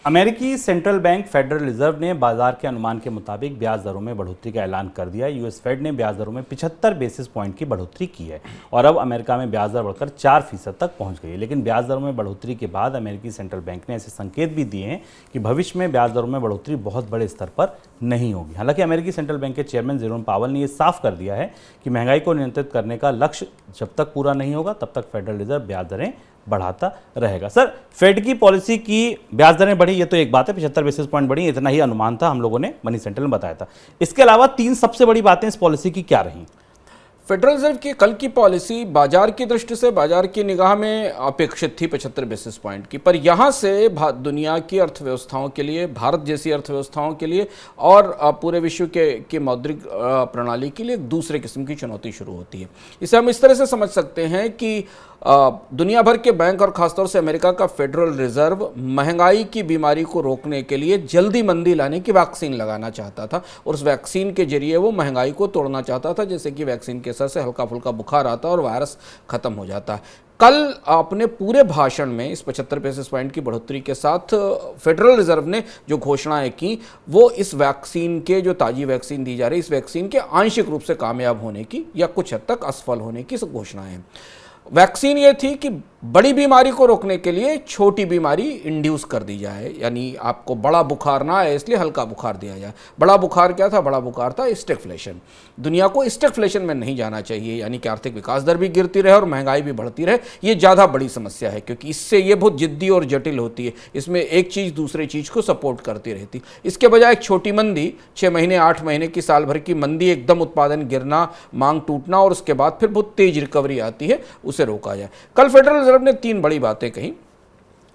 अमेरिकी central bank federal reserve ने बाजार के अनुमान के मुताबिक ब्याज दरों में बढ़ोतरी का ऐलान कर दिया है। यूएस फेड ने ब्याज दरों में 75 बेसिस पॉइंट की बढ़ोतरी की है और अब अमेरिका में ब्याज दर बढ़कर 4% तक पहुंच गई है। लेकिन ब्याज दरों में बढ़ोतरी के बाद अमेरिकी सेंट्रल बैंक ने ऐसे संकेत भी दिए हैं कि भविष्य में ब्याज दरों में बढ़ोतरी बहुत बड़े स्तर पर नहीं होगी। हालांकि अमेरिकी सेंट्रल बैंक के चेयरमैन जेरोम पावल ने यह साफ कर दिया है कि महंगाई को नियंत्रित करने का लक्ष्य जब तक पूरा नहीं होगा तब तक फेडरल रिजर्व ब्याज दरें बढ़ाता रहेगा। सर, फेड की पॉलिसी की ब्याज दरें बढ़ी, ये तो एक बात है, 75 बेसिस पॉइंट बढ़ी, इतना ही अनुमान था, हम लोगों ने मनी सेंट्रल में बताया था। इसके अलावा तीन सबसे बड़ी बातें इस पॉलिसी की क्या रही? फेडरल रिजर्व की कल की पॉलिसी बाजार की दृष्टि से, बाजार की निगाह में अपेक्षित थी 75 बेसिस पॉइंट की, पर यहां से दुनिया की अर्थव्यवस्थाओं के लिए, भारत जैसी अर्थव्यवस्थाओं के लिए और पूरे विश्व के मौद्रिक प्रणाली के लिए एक दूसरे किस्म की चुनौती शुरू होती है। इसे हम इस तरह से समझ सकते हैं कि दुनिया भर के बैंक और खासतौर से अमेरिका का फेडरल रिजर्व महंगाई की बीमारी को रोकने के लिए जल्दी मंदी लाने की वैक्सीन लगाना चाहता था और उस वैक्सीन के जरिए वो महंगाई को तोड़ना चाहता था, जैसे कि वैक्सीन के असर से हल्का फुल्का बुखार आता और वायरस खत्म हो जाता है। कल अपने पूरे भाषण में इस 75 बेसिस पॉइंट की बढ़ोतरी के साथ फेडरल रिजर्व ने जो घोषणाएं की वो इस वैक्सीन के, जो ताजी वैक्सीन दी जा रही है, इस वैक्सीन के आंशिक रूप से कामयाब होने की या कुछ हद तक असफल होने की घोषणाएं हैं। वैक्सीन ये थी कि बड़ी बीमारी को रोकने के लिए छोटी बीमारी इंड्यूस कर दी जाए, यानी आपको बड़ा बुखार ना आए इसलिए हल्का बुखार दिया जाए। बड़ा बुखार क्या था? बड़ा बुखार था स्टैगफ्लेशन। दुनिया को स्टैगफ्लेशन में नहीं जाना चाहिए, यानी कि आर्थिक विकास दर भी गिरती रहे और महंगाई भी बढ़ती रहे। ये ज़्यादा बड़ी समस्या है क्योंकि इससे ये बहुत जिद्दी और जटिल होती है। इसमें एक चीज़ दूसरी चीज़ को सपोर्ट करती रहती। इसके बजाय एक छोटी मंदी, 6 महीने 8 महीने की, साल भर की मंदी, एकदम उत्पादन गिरना, मांग टूटना और उसके बाद फिर बहुत तेज रिकवरी आती है, उसे रोका जाए। कल फेडरल रिजर्व ने 3 बड़ी बातें कही।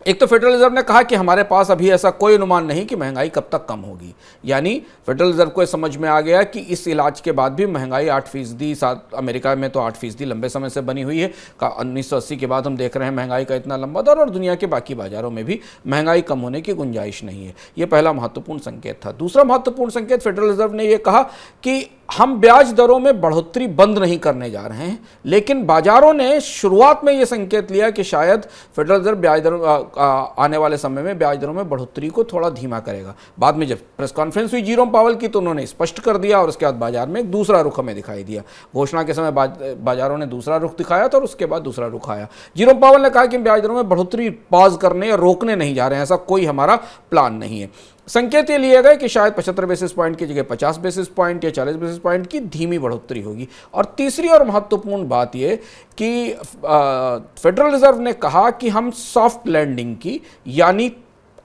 एक तो फेडरल रिजर्व ने कहा कि हमारे पास अभी ऐसा कोई अनुमान नहीं कि महंगाई कब तक कम होगी, यानी फेडरल रिजर्व को समझ में आ गया कि इस इलाज के बाद भी महंगाई 8%, अमेरिका में तो 8% लंबे समय से बनी हुई है। 1980 के बाद हम देख रहे हैं महंगाई का इतना लंबा दौर, और दुनिया के बाकी बाजारों में भी महंगाई कम होने की गुंजाइश नहीं है। यह पहला महत्वपूर्ण संकेत था। दूसरा महत्वपूर्ण संकेत, फेडरल रिजर्व ने यह कहा कि हम ब्याज दरों में बढ़ोतरी बंद नहीं करने जा रहे हैं, लेकिन बाजारों ने शुरुआत में यह संकेत लिया कि शायद फेडरल रिजर्व ब्याज दरों आने वाले समय में ब्याज दरों में बढ़ोतरी को थोड़ा धीमा करेगा। बाद में जब प्रेस कॉन्फ्रेंस हुई जेरोम पावल की तो उन्होंने स्पष्ट कर दिया और उसके बाद बाजार में एक दूसरा रुख हमें दिखाई दिया। घोषणा के समय बाजारों ने दूसरा रुख दिखाया था और उसके बाद दूसरा रुख आया। जेरोम पावल ने कहा कि ब्याज दरों में बढ़ोतरी पॉज करने या रोकने नहीं जा रहे हैं, ऐसा कोई हमारा प्लान नहीं है। संकेत ये लिए गए कि शायद 75 बेसिस पॉइंट की जगह 50 बेसिस पॉइंट या 40 बेसिस पॉइंट की धीमी बढ़ोतरी होगी। और तीसरी और महत्वपूर्ण बात यह कि फेडरल रिजर्व ने कहा कि हम सॉफ्ट लैंडिंग की, यानी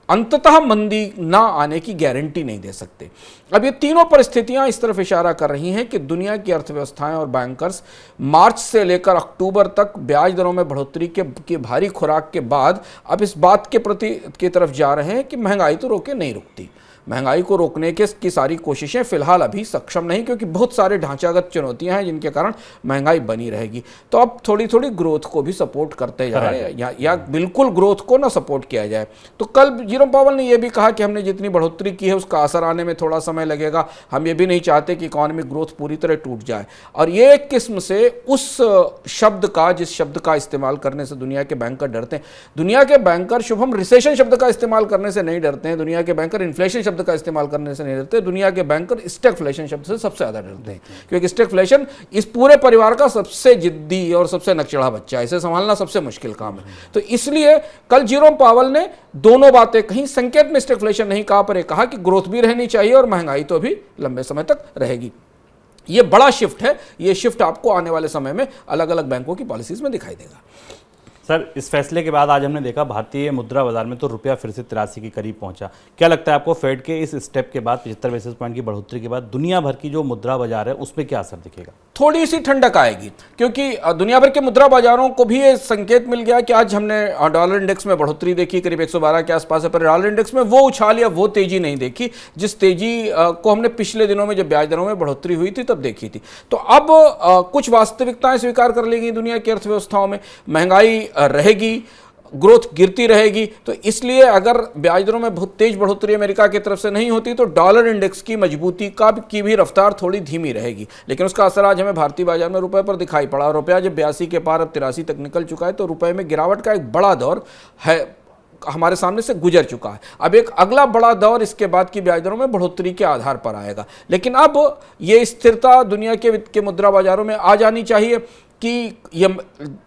अंततः मंदी ना आने की गारंटी नहीं दे सकते। अब ये तीनों परिस्थितियां इस तरफ इशारा कर रही हैं कि दुनिया की अर्थव्यवस्थाएं और बैंकर्स मार्च से लेकर अक्टूबर तक ब्याज दरों में बढ़ोतरी के भारी खुराक के बाद अब इस बात की तरफ जा रहे हैं कि महंगाई तो रोके नहीं रुकती। महंगाई को रोकने की सारी कोशिशें फिलहाल अभी सक्षम नहीं, क्योंकि बहुत सारे ढांचागत चुनौतियां हैं जिनके कारण महंगाई बनी रहेगी। तो अब थोड़ी थोड़ी ग्रोथ को भी सपोर्ट करते जा रहे हैं या बिल्कुल ग्रोथ को ना सपोर्ट किया जाए। तो कल जेरोम पावल ने यह भी कहा कि हमने जितनी बढ़ोतरी की है उसका असर आने में थोड़ा समय लगेगा। हम ये भी नहीं चाहते कि इकोनॉमिक ग्रोथ पूरी तरह टूट जाए। और ये एक किस्म से उस शब्द का, जिस शब्द का इस्तेमाल करने से दुनिया के बैंकर डरते हैं। दुनिया के बैंकर शुभम रिसेशन शब्द का इस्तेमाल करने से नहीं डरते हैं, दुनिया के बैंकर इन्फ्लेशन शब्द का इस्तेमाल करने से नहीं डरते, दुनिया के बैंकर स्टैगफ्लेशन शब्द से सबसे ज्यादा डरते हैं, क्योंकि स्टैगफ्लेशन इस पूरे परिवार का सबसे जिद्दी और सबसे नकचढ़ा बच्चा है, इसे संभालना सबसे मुश्किल काम है। तो इसलिए कल जेरोम पावल ने दोनों बातें कहीं, संकेत में स्टैगफ्लेशन नहीं कहा, पर कहा कि ग्रोथ भी रहनी चाहिए और महंगाई तो भी लंबे समय तक रहेगी। यह बड़ा शिफ्ट है। यह शिफ्ट आपको आने वाले समय में अलग अलग बैंकों की पॉलिसीज में दिखाई देगा। सर, इस फैसले के बाद आज हमने देखा भारतीय मुद्रा बाजार में तो रुपया फिर से 83 के करीब पहुंचा। क्या लगता है आपको, फेड के इस स्टेप के बाद, 75 बेसिस पॉइंट की बढ़ोतरी के बाद दुनिया भर की जो मुद्रा बाजार है उसमें क्या असर दिखेगा? थोड़ी सी ठंडक आएगी, क्योंकि दुनिया भर के मुद्रा बाजारों को भी ये संकेत मिल गया कि आज हमने डॉलर इंडेक्स में बढ़ोतरी देखी, करीब 112 के आसपास है, पर डॉलर इंडेक्स में वो उछाल या वो तेजी नहीं देखी जिस तेजी को हमने पिछले दिनों में जब ब्याज दरों में बढ़ोतरी हुई थी तब देखी थी। तो अब कुछ वास्तविकताएं स्वीकार कर ली गई दुनिया की अर्थव्यवस्थाओं में। महंगाई रहेगी, ग्रोथ गिरती रहेगी, तो इसलिए अगर ब्याज दरों में बहुत तेज बढ़ोतरी अमेरिका की तरफ से नहीं होती तो डॉलर इंडेक्स की मजबूती की भी रफ्तार थोड़ी धीमी रहेगी। लेकिन उसका असर आज हमें भारतीय बाजार में रुपए पर दिखाई पड़ा। रुपया जब 82 के पार अब 83 तक निकल चुका है तो रुपए में गिरावट का एक बड़ा दौर है हमारे सामने से गुजर चुका है। अब एक अगला बड़ा दौर इसके बाद की ब्याज दरों में बढ़ोतरी के आधार पर आएगा। लेकिन अब ये स्थिरता दुनिया के वित्त के मुद्रा बाजारों में आ जानी चाहिए कि ये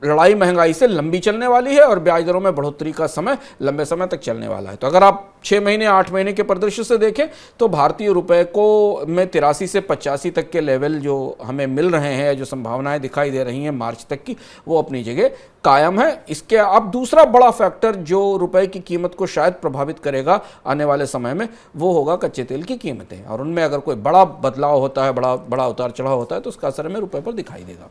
लड़ाई महंगाई से लंबी चलने वाली है और ब्याज दरों में बढ़ोतरी का समय लंबे समय तक चलने वाला है। तो अगर आप 6 महीने 8 महीने के परिदृश्य से देखें तो भारतीय रुपए को में 83 से 85 तक के लेवल जो हमें मिल रहे हैं, जो संभावनाएं दिखाई दे रही हैं मार्च तक की, वो अपनी जगह कायम है। इसके अब दूसरा बड़ा फैक्टर जो रुपए की कीमत को शायद प्रभावित करेगा आने वाले समय में, वो होगा कच्चे तेल की कीमतें। और उनमें अगर कोई बड़ा बदलाव होता है, बड़ा उतार चढ़ाव होता है, तो उसका असर हमें रुपए पर दिखाई देगा।